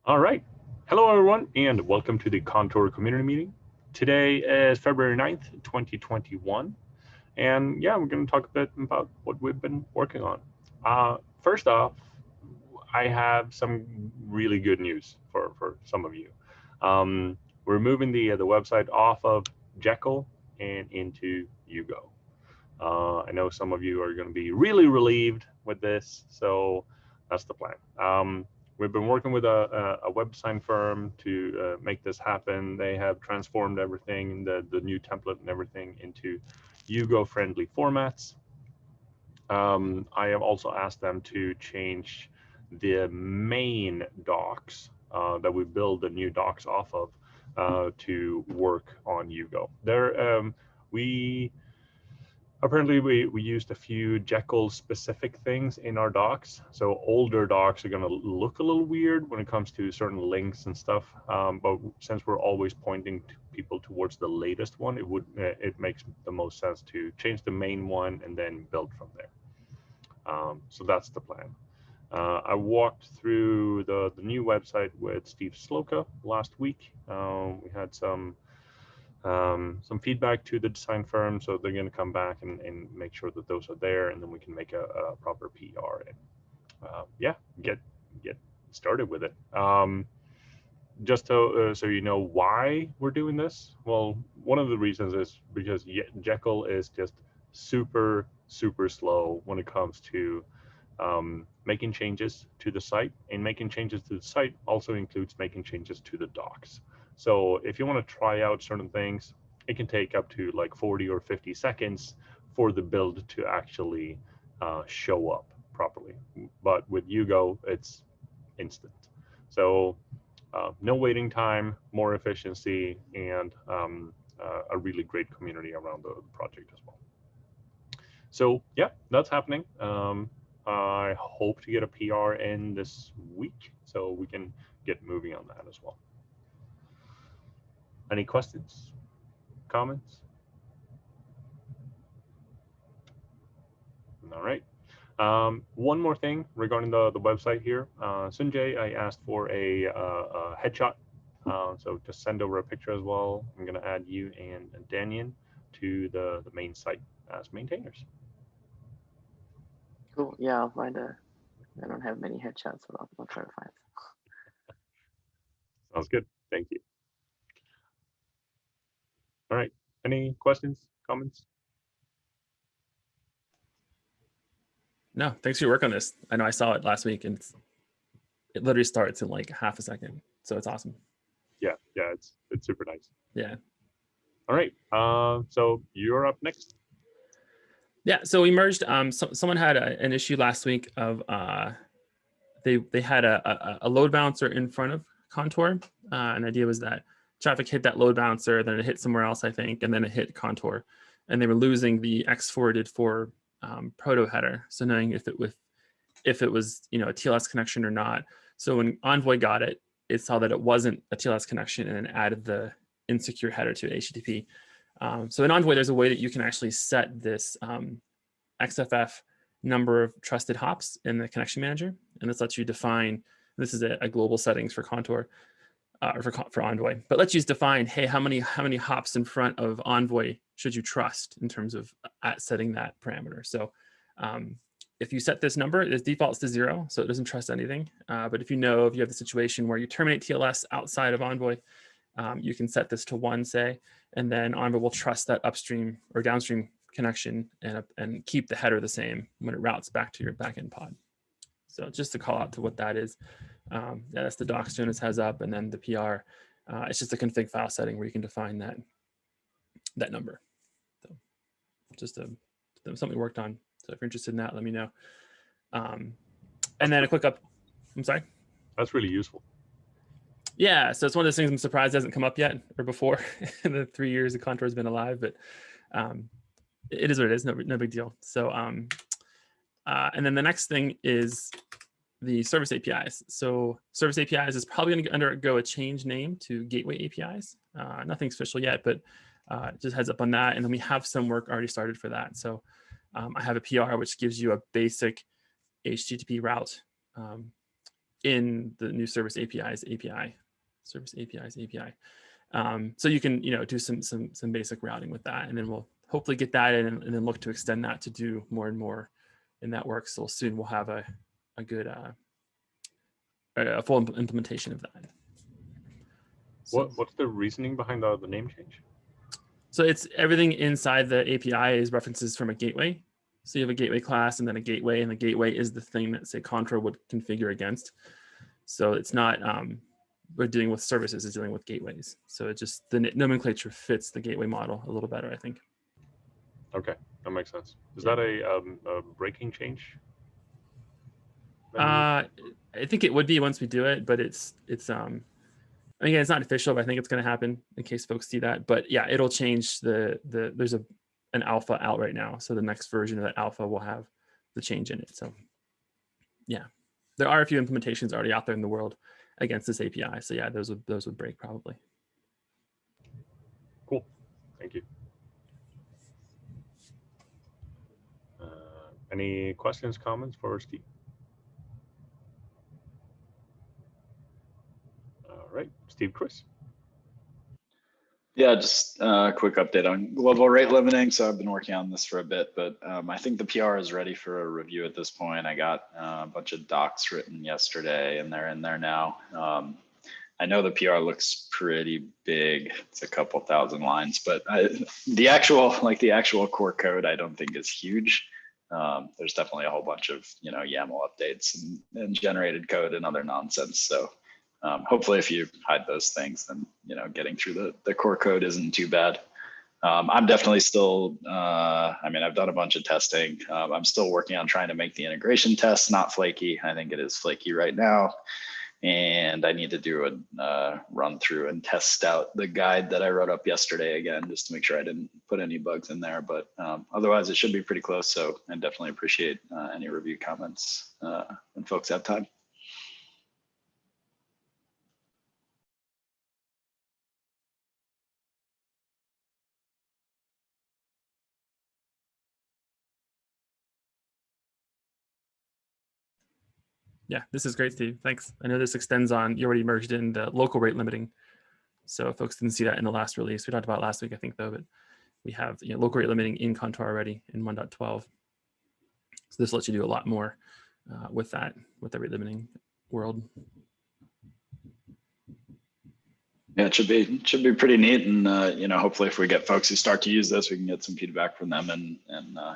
All right. Hello, everyone, and welcome to the Contour community meeting. Today is February 9th, 2021. And yeah, we're going to talk a bit about what we've been working on. First off, I have some really good news for some of you. We're moving the website off of Jekyll and into Hugo. I know some of you are going to be really relieved with this, so that's the plan. We've been working with a web design firm to make this happen. They have transformed everything, the new template and everything, into Hugo-friendly formats. I have also asked them to change the main docs that we build the new docs off of to work on Hugo. We apparently we used a few Jekyll specific things in our docs. So older docs are going to look a little weird when it comes to certain links and stuff. But since we're always pointing to people towards the latest one, it makes the most sense to change the main one and then build from there. So that's the plan. I walked through the new website with stevesloka last week. We had some feedback to the design firm, so they're going to come back and make sure that those are there, and then we can make a proper PR and yeah, get started with it. Just so you know why we're doing this. Well, one of the reasons is because Jekyll is just super slow when it comes to making changes to the site, and making changes to the site also includes making changes to the docs. So if you want to try out certain things, it can take up to like 40 or 50 seconds for the build to actually show up properly. But with Hugo, it's instant. So no waiting time, more efficiency, and a really great community around the project as well. So yeah, that's happening. I hope to get a PR in this week so we can get moving on that as well. Any questions, comments? All right. One more thing regarding the website here. Sunjay, I asked for a headshot. So just send over a picture as well. I'm going to add you and Danyan to the main site as maintainers. Cool. Yeah, I'll find a. I don't have many headshots, but I'll try to find some. Sounds good. Thank you. All right. Any questions, comments? No, thanks for your work on this. I know I saw it last week, and it literally starts in like half a second, so it's awesome. Yeah, it's super nice. Yeah. All right. So you're up next. Yeah. So we merged. Someone had an issue last week of they had a load balancer in front of Contour. An idea was that traffic hit that load balancer, then it hit somewhere else, I think, and then it hit Contour, and they were losing the X forwarded for proto header. So knowing if it was a TLS connection or not. So when Envoy got it, it saw that it wasn't a TLS connection and then added the insecure header to HTTP. So in Envoy, there's a way that you can actually set this XFF number of trusted hops in the connection manager. And this lets you define, this is a global settings for Contour, for Envoy, but lets you define, hey, how many hops in front of Envoy should you trust in terms of setting that parameter. So if you set this number, it defaults to 0, so it doesn't trust anything. But if you have the situation where you terminate TLS outside of Envoy, you can set this to 1, say, and then Envoy will trust that upstream or downstream connection and keep the header the same when it routes back to your backend pod. So just to call out to what that is, that's the doc students has up, and then the PR, it's just a config file setting where you can define that number. So just something we worked on. So if you're interested in that, let me know. And then a quick up. I'm sorry. That's really useful. Yeah, so it's one of those things I'm surprised hasn't come up yet or before in the 3 years the Contour has been alive, but it is what it is. No big deal. So and then the next thing is the service APIs. So service APIs is probably going to undergo a change name to Gateway APIs. Nothing's official yet, but just heads up on that. And then we have some work already started for that. So I have a PR which gives you a basic HTTP route in the new service APIs API, service APIs API. So you can, do some basic routing with that, and then we'll hopefully get that in, and then look to extend that to do more and more in that work. So soon we'll have a good a full implementation of that. So, What's the reasoning behind the name change? so it's everything inside the API is references from a gateway. So you have a gateway class and then a gateway, and the gateway is the thing that, say, Contour would configure against. So it's not we're dealing with services, it's dealing with gateways. So it just, the nomenclature fits the gateway model a little better, I think. Okay, that makes sense. Is that a breaking change? I think it would be once we do it, but it's again, it's not official, but I think it's going to happen in case folks see that. But yeah, it'll change there's an alpha out right now. So the next version of that alpha will have the change in it. So yeah, there are a few implementations already out there in the world against this API. So yeah, those would break probably. Cool, thank you. Any questions, comments for Steve? All right, Steve, Chris. Yeah, just a quick update on global rate limiting. So I've been working on this for a bit, but I think the PR is ready for a review at this point. I got a bunch of docs written yesterday, and they're in there now. I know the PR looks pretty big. It's a couple thousand lines, but the actual core code, I don't think is huge. There's definitely a whole bunch of YAML updates and generated code and other nonsense. So hopefully, if you hide those things, then getting through the core code isn't too bad. I'm definitely still. I've done a bunch of testing. I'm still working on trying to make the integration test not flaky. I think it is flaky right now. And I need to do a run through and test out the guide that I wrote up yesterday again, just to make sure I didn't put any bugs in there. But otherwise, it should be pretty close. So I definitely appreciate any review comments when folks have time. Yeah, this is great, Steve. Thanks. I know this extends on, you already merged in the local rate limiting. So if folks didn't see that in the last release, we talked about last week, I think, though, but we have local rate limiting in Contour already in 1.12. So this lets you do a lot more with the rate limiting world. Yeah, it should be pretty neat, and hopefully, if we get folks who start to use this, we can get some feedback from them and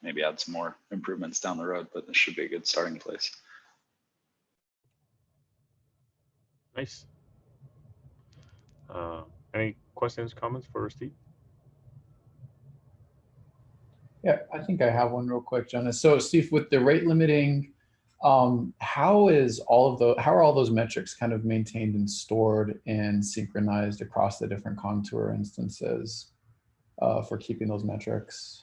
maybe add some more improvements down the road. But this should be a good starting place. Nice. Any questions, comments for Steve? Yeah, I think I have one real quick, Jonas. So Steve, with the rate limiting, how are all those metrics kind of maintained and stored and synchronized across the different Contour instances for keeping those metrics?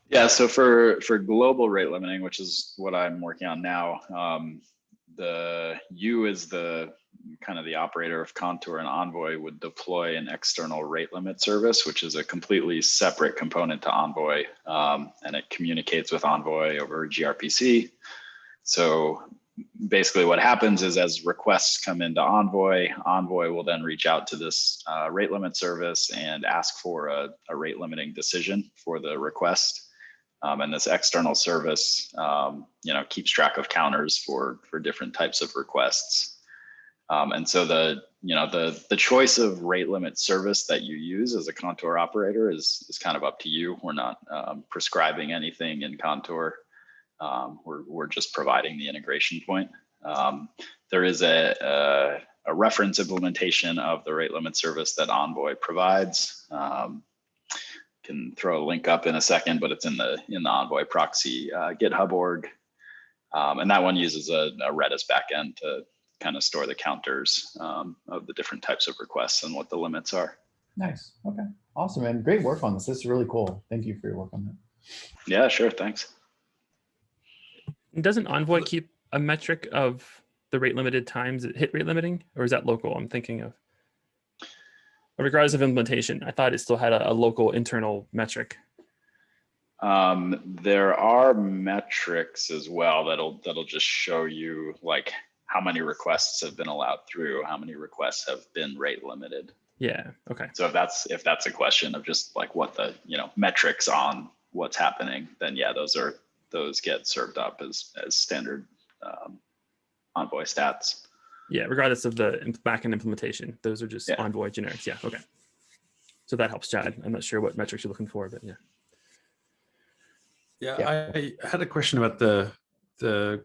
Yeah, so for global rate limiting, which is what I'm working on now, you is the kind of the operator of Contour, and Envoy would deploy an external rate limit service, which is a completely separate component to Envoy, and it communicates with Envoy over gRPC. So basically what happens is, as requests come into Envoy, Envoy will then reach out to this rate limit service and ask for a rate limiting decision for the request. And this external service, keeps track of counters for different types of requests. And so the choice of rate limit service that you use as a Contour operator is kind of up to you. We're not prescribing anything in Contour. We're just providing the integration point. There is a reference implementation of the rate limit service that Envoy provides. Can throw a link up in a second, but it's in the Envoy proxy GitHub org. And that one uses a Redis backend to kind of store the counters of the different types of requests and what the limits are. Nice. Okay. Awesome, man. Great work on this. This is really cool. Thank you for your work on that. Yeah, sure. Thanks. Doesn't Envoy keep a metric of the rate limited times it hit rate limiting, or is that local? I'm thinking of. Regardless of implementation, I thought it still had a local internal metric. There are metrics as well that'll just show you like how many requests have been allowed through, how many requests have been rate limited. Yeah. Okay. So if that's a question of just like what the metrics on what's happening, then yeah, those get served up as standard Envoy stats. Yeah, regardless of the backend implementation, those are just Yeah. Envoy generics. Yeah. Okay. So that helps, Chad. I'm not sure what metrics you're looking for, but yeah. Yeah, I had a question about the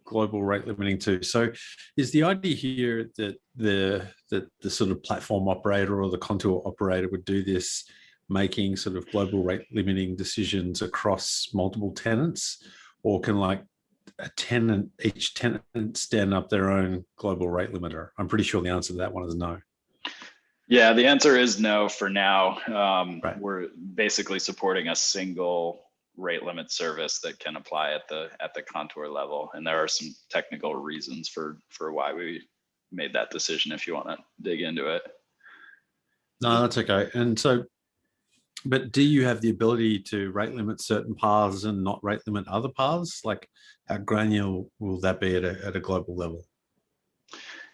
global rate limiting too. So is the idea here that the sort of platform operator or the contour operator would do this, making sort of global rate limiting decisions across multiple tenants, or can like each tenant stand up their own global rate limiter? I'm pretty sure the answer to that one is no. Yeah, the answer is no for now. Right. We're basically supporting a single rate limit service that can apply at the contour level, and there are some technical reasons for why we made that decision. If you want to dig into it. No, that's okay. And so, but do you have the ability to rate limit certain paths and not rate limit other paths? Like, how granular will that be at a global level?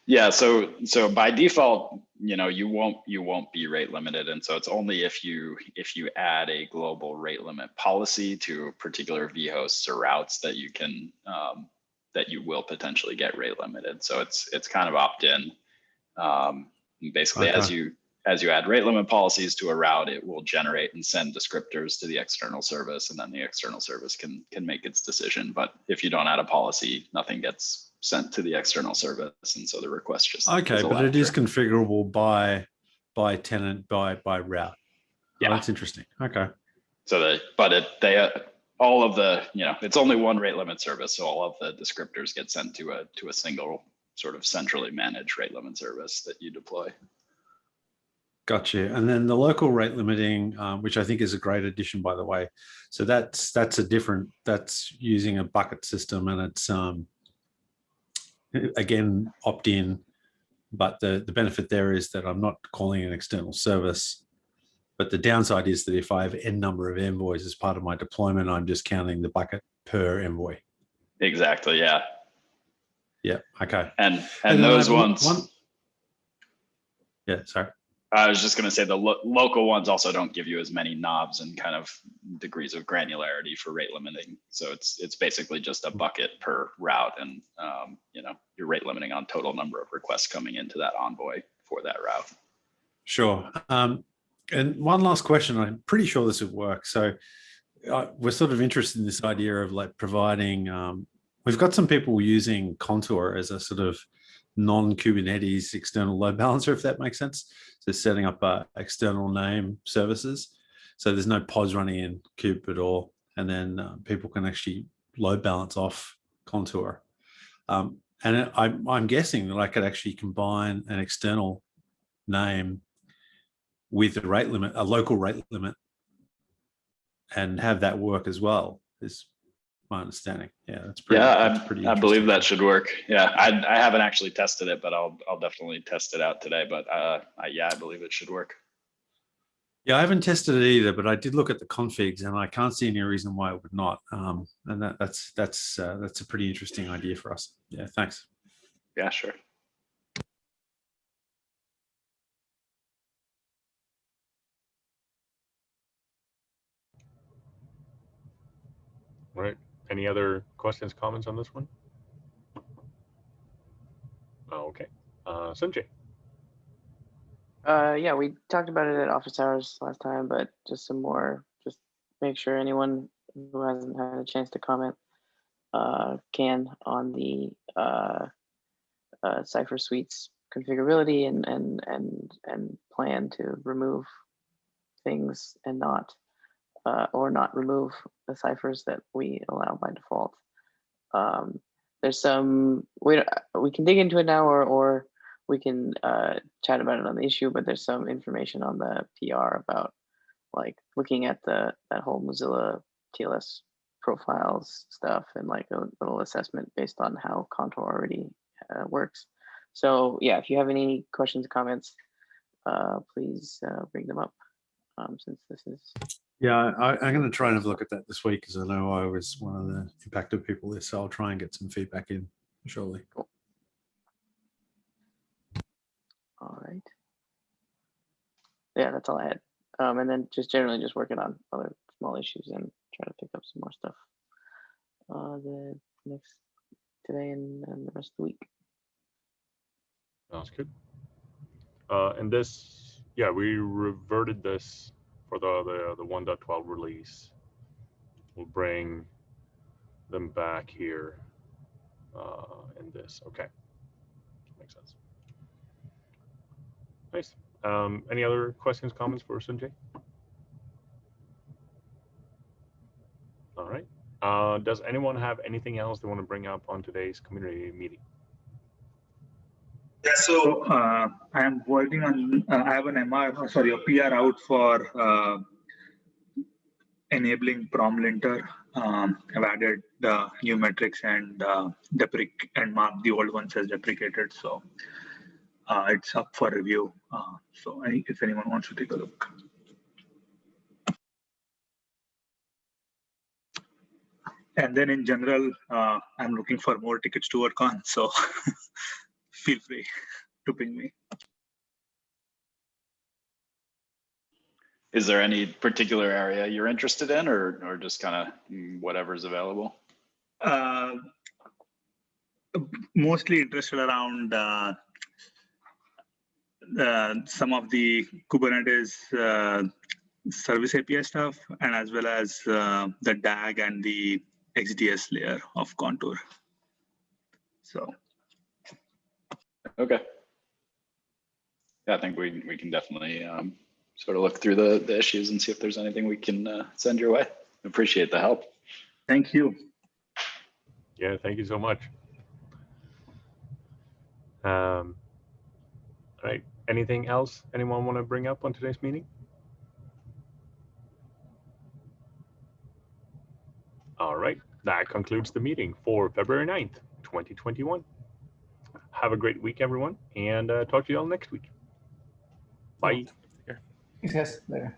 Yeah, so by default, you won't be rate limited, and so it's only if you add a global rate limit policy to particular vhosts or routes that you can that you will potentially get rate limited. So it's kind of opt-in. Basically, Okay. as you add rate limit policies to a route, it will generate and send descriptors to the external service, and then the external service can make its decision. But if you don't add a policy, nothing gets sent to the external service, and so the request just Okay, but it is configurable by tenant by route. Yeah, oh, that's interesting. Okay. So all of the it's only one rate limit service, so all of the descriptors get sent to a single sort of centrally managed rate limit service that you deploy. Gotcha. And then the local rate limiting, which I think is a great addition, by the way. So that's using a bucket system, and it's again opt-in, but the benefit there is that I'm not calling an external service. But the downside is that if I have n number of envoys as part of my deployment, I'm just counting the bucket per envoy. Exactly. Yeah. Yeah. Okay. And those ones. Yeah. Sorry. I was just going to say the local ones also don't give you as many knobs and kind of degrees of granularity for rate limiting. So it's basically just a bucket per route, and you're rate limiting on total number of requests coming into that Envoy for that route. Sure. And one last question. I'm pretty sure this would work. So we're sort of interested in this idea of like providing. We've got some people using Contour as a sort of non-Kubernetes external load balancer, if that makes sense. So setting up external name services. So there's no pods running in Kube at all. And then people can actually load balance off Contour. And I'm guessing that I could actually combine an external name with a rate limit, a local rate limit, and have that work as well, is my understanding. Yeah, that's pretty. Yeah, that's pretty I believe that should work. Yeah, I haven't actually tested it, but I'll definitely test it out today. But yeah, I believe it should work. Yeah, I haven't tested it either, but I did look at the configs, and I can't see any reason why it would not. And that's a pretty interesting idea for us. Yeah, thanks. Yeah, sure. All right. Any other questions, comments on this one? Oh, okay. Sunjay. Yeah, we talked about it at office hours last time, but just some more, just make sure anyone who hasn't had a chance to comment can on the Cipher suites configurability and plan to remove things and not or not remove the ciphers that we allow by default. There's some we can dig into it now, or we can chat about it on the issue, but there's some information on the PR about like looking at that whole Mozilla TLS profiles stuff and like a little assessment based on how Contour already works. So yeah, if you have any questions or comments, please bring them up since this is. Yeah, I'm going to try and have a look at that this week, because I know I was one of the impacted people there, so I'll try and get some feedback in shortly. Cool. yeah, that's all I had. And then just generally just working on other small issues and trying to pick up some more stuff the next today and the rest of the week. Sounds good. And this, yeah, we reverted this for the 1.12 release. We'll bring them back here in this. Okay, makes sense. Nice. Any other questions, comments for Sunjay? All right. Does anyone have anything else they want to bring up on today's community meeting? Yeah, so I am working on, I have an a PR out for enabling prom linter. I've added the new metrics and marked the old ones as deprecated. So it's up for review. So if anyone wants to take a look. And then in general, I'm looking for more tickets to work on. So feel free to ping me. Is there any particular area you're interested in, or just kind of whatever's available? Mostly interested around some of the Kubernetes service API stuff, and as well as the DAG and the XDS layer of Contour. So. Okay. Yeah, I think we can definitely sort of look through the issues and see if there's anything we can send your way. Appreciate the help. Thank you. Yeah, thank you so much. All right. Anything else anyone want to bring up on today's meeting? All right. That concludes the meeting for February 9th, 2021. Have a great week, everyone, and talk to you all next week. Bye. Thanks, guys. Later.